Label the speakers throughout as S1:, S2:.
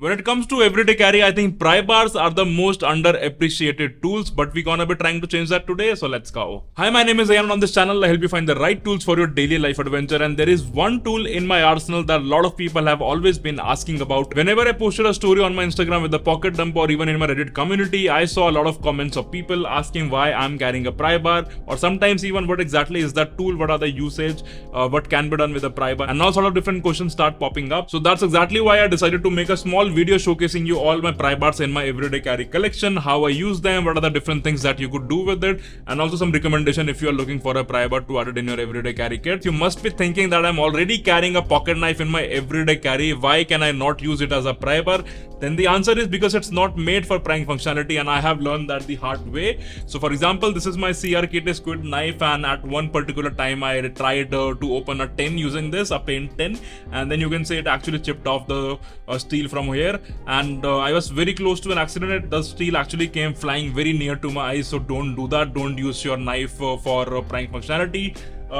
S1: When it comes to everyday carry, I think Prybars are the most underappreciated tools, but we're gonna be trying to change that today, so let's go. Hi, my name is Ayan and on this channel I help you find the right tools for your daily life adventure, and there is one tool in my arsenal that a lot of people have always been asking about. Whenever I posted a story on my Instagram with the pocket dump or even in my Reddit community, I saw a lot of comments of people asking why I'm carrying a Prybar, or sometimes even what exactly is that tool, what are the usage, what can be done with a Prybar, and all sort of different questions start popping up. So that's exactly why I decided to make a small video showcasing you all my Prybars in my everyday carry collection, how I use them, what are the different things that you could do with it, and also some recommendation if you are looking for a Prybar to add it in your everyday carry kit. You must be thinking that I'm already carrying a pocket knife in my everyday carry, why can I not use it as a Prybar? Then the answer is because it's not made for prying functionality, and I have learned that the hard way. So for example, this is my CRKT squid knife, and at one particular time I tried to open a tin using this, a paint tin, and then you can say it actually chipped off the steel from here, and I was very close to an accident. The steel actually came flying very near to my eyes, so don't do that. Don't use your knife for prying functionality.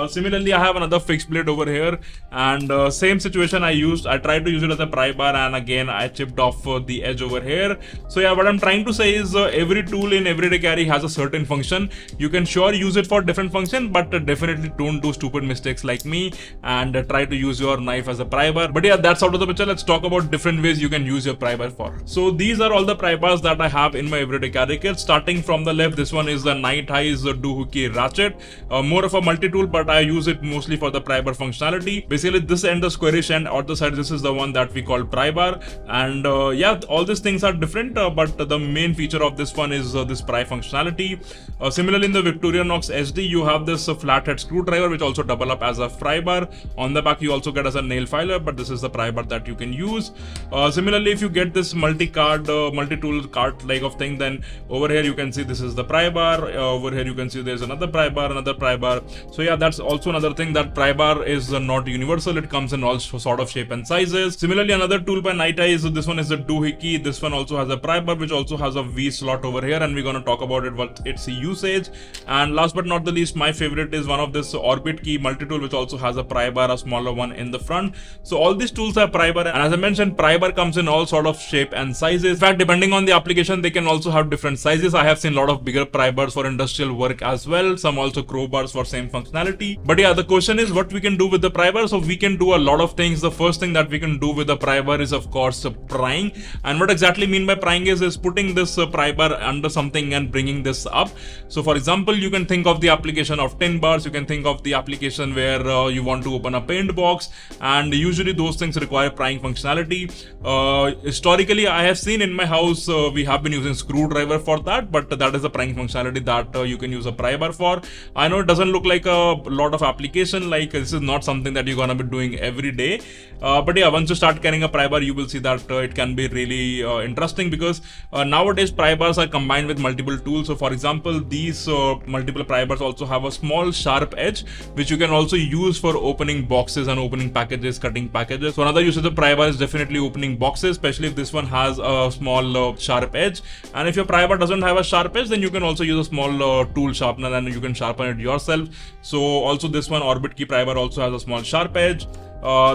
S1: Similarly, I have another fixed blade over here, and same situation I tried to use it as a Prybar, and again I chipped off the edge over here. So yeah, what I'm trying to say is every tool in everyday carry has a certain function. You can sure use it for different function, but definitely don't do stupid mistakes like me and try to use your knife as a Prybar. But yeah, that's out of the picture. Let's talk about different ways you can use your Prybar for. So these are all the Prybars that I have in my everyday carry kit. Starting from the left, this one is the Night High's doohickey ratchet, more of a multi-tool, but I use it mostly for the Prybar functionality. Basically, this end, the squarish end, or the side, this is the one that we call Prybar. And yeah, all these things are different, but the main feature of this one is this pry functionality. Similarly, in the Victorinox SD, you have this flathead screwdriver, which also double up as a Prybar. On the back, you also get as a nail filer, but this is the Prybar that you can use. Similarly, if you get this multi-tool cart like of thing, then over here you can see this is the Prybar. Over here you can see there's another Prybar. So yeah, that's also another thing, that Prybar is not universal. It comes in all sort of shape and sizes. Similarly, another tool by Night Eye is this one is the doohickey. This one also has a Prybar, which also has a V slot over here, and we're going to talk about it, what its usage. And last but not the least, my favorite is one of this Orbit key multi-tool, which also has a Prybar, a smaller one in the front. So all these tools are Prybar, and as I mentioned, Prybar comes in all sort of shape and sizes. In fact, depending on the application, they can also have different sizes. I have seen a lot of bigger Prybars for industrial work as well, some also crowbars for same functionality. But yeah, the question is what we can do with the Prybar. So we can do a lot of things. The first thing that we can do with the Prybar is of course prying, and what exactly mean by prying is putting this Prybar under something and bringing this up. So for example, you can think of the application of tin bars, you can think of the application where you want to open a paint box, and usually those things require prying functionality. Historically, I have seen in my house we have been using screwdriver for that, but that is a prying functionality that you can use a Prybar for. I know it doesn't look like a lot of application, like this is not something that you're gonna be doing every day, but yeah, once you start carrying a Prybar, you will see that it can be really interesting, because nowadays Prybars are combined with multiple tools. So for example, these multiple Prybars also have a small sharp edge, which you can also use for opening boxes and opening packages, cutting packages. So another use of the Prybar is definitely opening boxes, especially if this one has a small sharp edge. And if your Prybar doesn't have a sharp edge, then you can also use a small tool sharpener and you can sharpen it yourself. So also this one Orbit key Prybar also has a small sharp edge.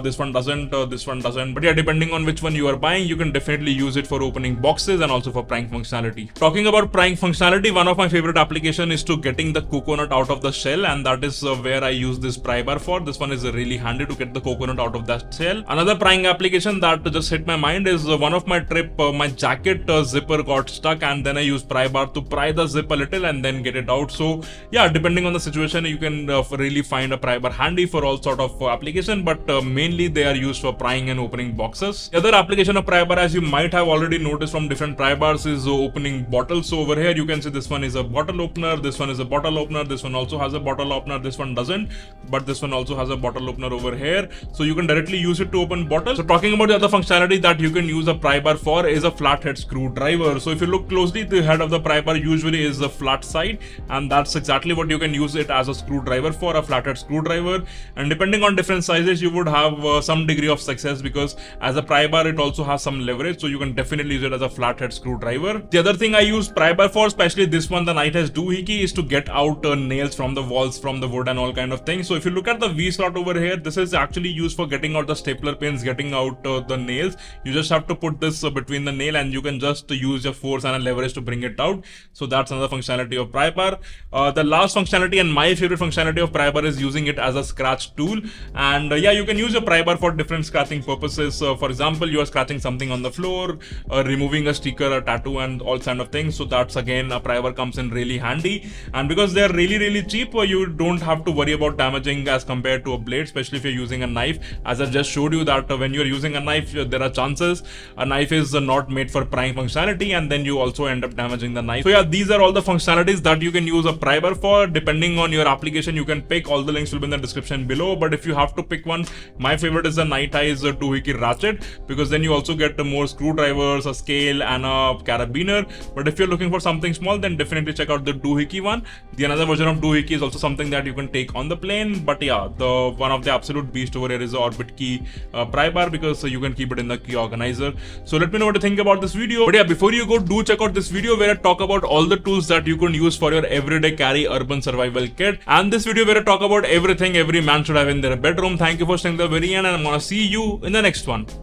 S1: This one doesn't, but yeah, depending on which one you are buying, you can definitely use it for opening boxes and also for prying functionality. Talking about prying functionality, one of my favorite application is to getting the coconut out of the shell, and that is where I use this Prybar for. This one is really handy to get the coconut out of that shell. Another prying application that just hit my mind is one of my trip, my jacket zipper got stuck, and then I used Prybar to pry the zip a little and then get it out. So yeah, depending on the situation, you can really find a Prybar handy for all sort of application, but mainly they are used for prying and opening boxes. The other application of Prybar, as you might have already noticed from different Prybars, is opening bottles. So over here you can see this one is a bottle opener, this one is a bottle opener, this one also has a bottle opener, this one doesn't, but this one also has a bottle opener over here. So you can directly use it to open bottles. So talking about the other functionality that you can use a Prybar for is a flathead screwdriver. So if you look closely, the head of the Prybar usually is the flat side, and that's exactly what you can use it as a screwdriver for, a flathead screwdriver. And depending on different sizes, you would would have some degree of success, because as a pry bar it also has some leverage, so you can definitely use it as a flathead screwdriver. The other thing I use pry bar for, especially this one, the Night Edge doohickey, is to get out nails from the walls, from the wood and all kind of things. So if you look at the V slot over here, this is actually used for getting out the stapler pins, getting out the nails. You just have to put this between the nail and you can just use your force and a leverage to bring it out. So that's another functionality of pry bar. The last functionality and my favorite functionality of pry bar is using it as a scratch tool. And yeah, you can use your pry bar for different scratching purposes. For example, you are scratching something on the floor, removing a sticker, a tattoo and all kind of things. So that's again, a pry bar comes in really handy. And because they are really cheap, you don't have to worry about damaging as compared to a blade, especially if you're using a knife. As I just showed you that when you're using a knife, there are chances a knife is not made for prying functionality, and then you also end up damaging the knife. So yeah, these are all the functionalities that you can use a pry bar for. Depending on your application, you can pick. All the links will be in the description below. But if you have to pick one, my favorite is the Night Edge doohickey ratchet, because then you also get more screwdrivers, a scale and a carabiner. But if you're looking for something small, then definitely check out the doohickey one. The another version of doohickey is also something that you can take on the plane. But yeah, the one of the absolute beast over here is the orbit key pry bar, because you can keep it in the key organizer. So let me know what you think about this video. But yeah, before you go, do check out this video where I talk about all the tools that you can use for your everyday carry urban survival kit, and this video where I talk about everything every man should have in their bedroom. Thank you for staying the very end, and I'm gonna see you in the next one.